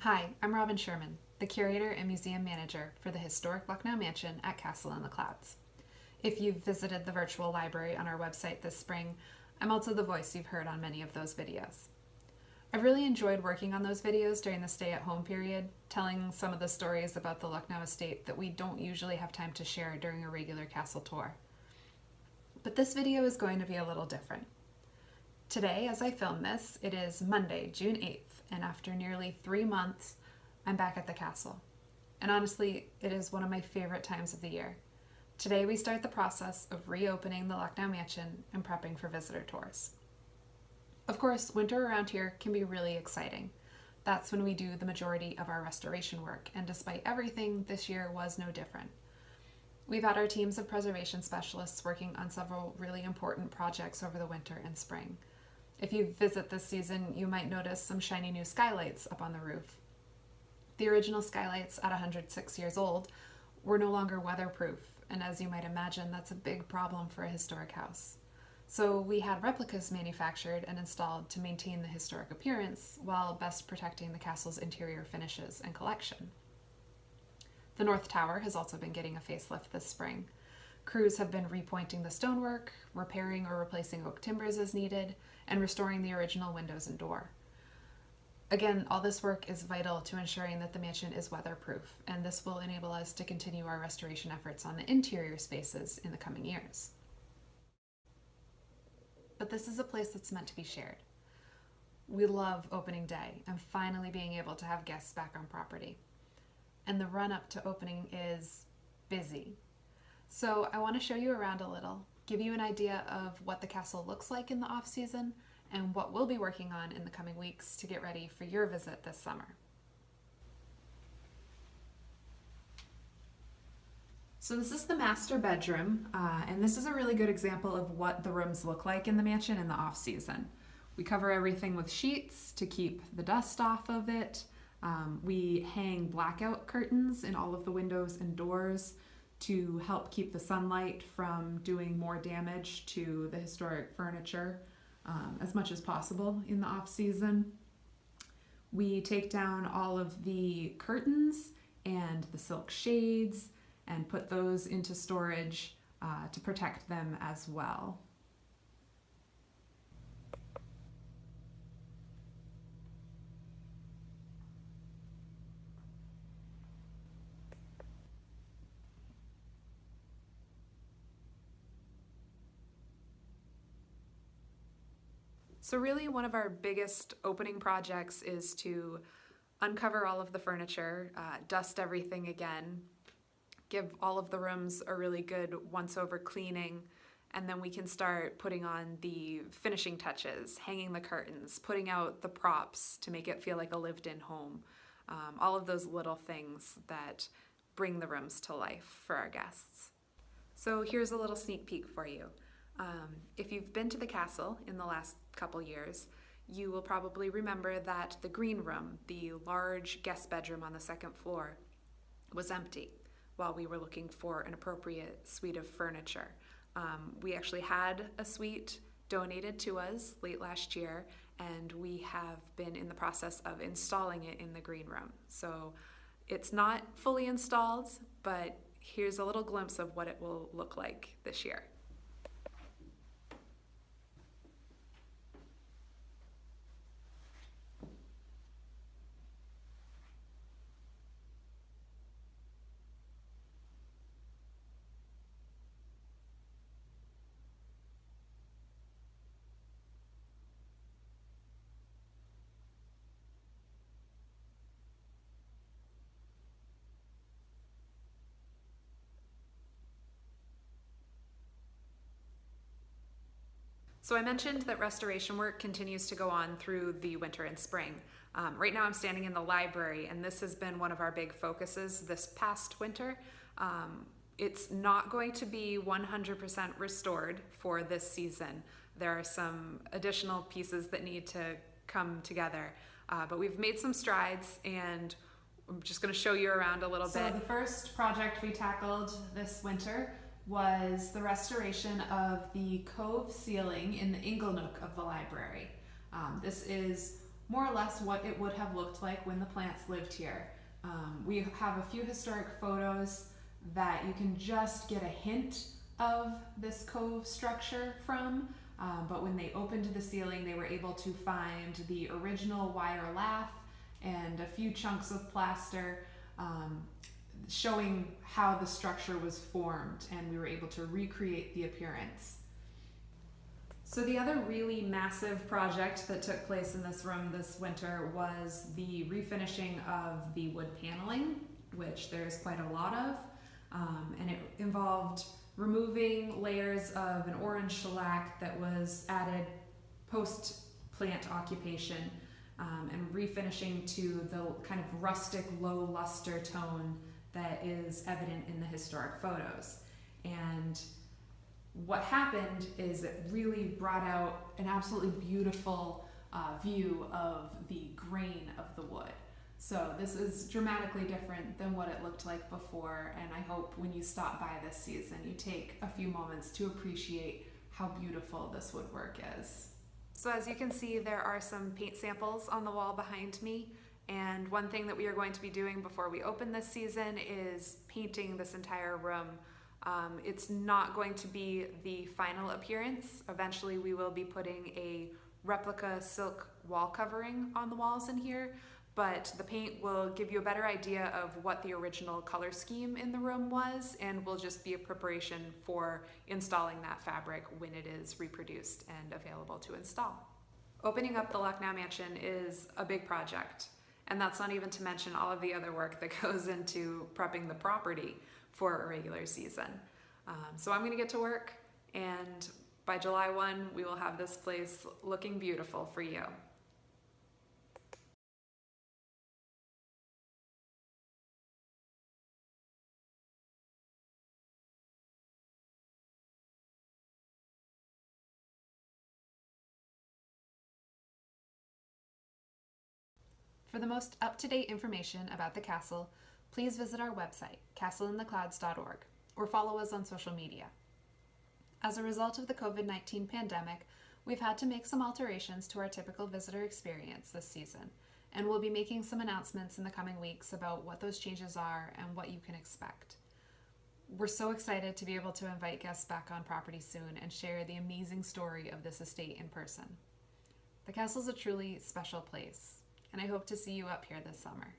Hi, I'm Robin Sherman, the Curator and Museum Manager for the historic Lucknow Mansion at Castle in the Clouds. If you've visited the virtual library on our website this spring, I'm also the voice you've heard on many of those videos. I've really enjoyed working on those videos during the stay-at-home period, telling some of the stories about the Lucknow estate that we don't usually have time to share during a regular castle tour. But this video is going to be a little different. Today, as I film this, it is Monday, June 8th, and after nearly 3 months, I'm back at the castle. And honestly, it is one of my favorite times of the year. Today, we start the process of reopening the Lucknow Mansion and prepping for visitor tours. Of course, winter around here can be really exciting. That's when we do the majority of our restoration work, and despite everything, this year was no different. We've had our teams of preservation specialists working on several really important projects over the winter and spring. If you visit this season, you might notice some shiny new skylights up on the roof. The original skylights, at 106 years old, were no longer weatherproof, and as you might imagine, that's a big problem for a historic house. So we had replicas manufactured and installed to maintain the historic appearance while best protecting the castle's interior finishes and collection. The North Tower has also been getting a facelift this spring. Crews have been repointing the stonework, repairing or replacing oak timbers as needed, and restoring the original windows and door. Again, all this work is vital to ensuring that the mansion is weatherproof, and this will enable us to continue our restoration efforts on the interior spaces in the coming years. But this is a place that's meant to be shared. We love opening day and finally being able to have guests back on property. And the run-up to opening is busy. So I want to show you around a little, give you an idea of what the castle looks like in the off-season and what we'll be working on in the coming weeks to get ready for your visit this summer. So this is the master bedroom, and this is a really good example of what the rooms look like in the mansion in the off-season. We cover everything with sheets to keep the dust off of it. We hang blackout curtains in all of the windows and doors to help keep the sunlight from doing more damage to the historic furniture as much as possible in the off-season. We take down all of the curtains and the silk shades and put those into storage to protect them as well. So really one of our biggest opening projects is to uncover all of the furniture, dust everything again, give all of the rooms a really good once-over cleaning, and then we can start putting on the finishing touches, hanging the curtains, putting out the props to make it feel like a lived-in home. All of those little things that bring the rooms to life for our guests. So here's a little sneak peek for you. If you've been to the castle in the last couple years, you will probably remember that the green room, the large guest bedroom on the second floor, was empty while we were looking for an appropriate suite of furniture. We actually had a suite donated to us late last year, and we have been in the process of installing it in the green room. So it's not fully installed, but here's a little glimpse of what it will look like this year. So I mentioned that restoration work continues to go on through the winter and spring. Right now I'm standing in the library, and this has been one of our big focuses this past winter. It's not going to be 100% restored for this season. There are some additional pieces that need to come together, but we've made some strides, and I'm just going to show you around a little bit. So the first project we tackled this winter was the restoration of the cove ceiling in the ingle nook of the library. This is more or less what it would have looked like when the plants lived here. We have a few historic photos that you can just get a hint of this cove structure from, but when they opened the ceiling, they were able to find the original wire lath and a few chunks of plaster, showing how the structure was formed, and we were able to recreate the appearance. So the other really massive project that took place in this room this winter was the refinishing of the wood paneling, which there's quite a lot of, and it involved removing layers of an orange shellac that was added post-plant occupation, and refinishing to the kind of rustic, low luster tone that is evident in the historic photos. And what happened is it really brought out an absolutely beautiful view of the grain of the wood. So this is dramatically different than what it looked like before, and I hope when you stop by this season you take a few moments to appreciate how beautiful this woodwork is. So as you can see, there are some paint samples on the wall behind me, and one thing that we are going to be doing before we open this season is painting this entire room. It's not going to be the final appearance. Eventually we will be putting a replica silk wall covering on the walls in here, but the paint will give you a better idea of what the original color scheme in the room was, and will just be a preparation for installing that fabric when it is reproduced and available to install. Opening up the Lucknow Mansion is a big project, and that's not even to mention all of the other work that goes into prepping the property for a regular season. So I'm gonna get to work, and by July 1, we will have this place looking beautiful for you. For the most up-to-date information about the castle, please visit our website, castleintheclouds.org, or follow us on social media. As a result of the COVID-19 pandemic, we've had to make some alterations to our typical visitor experience this season, and we'll be making some announcements in the coming weeks about what those changes are and what you can expect. We're so excited to be able to invite guests back on property soon and share the amazing story of this estate in person. The castle's a truly special place, and I hope to see you up here this summer.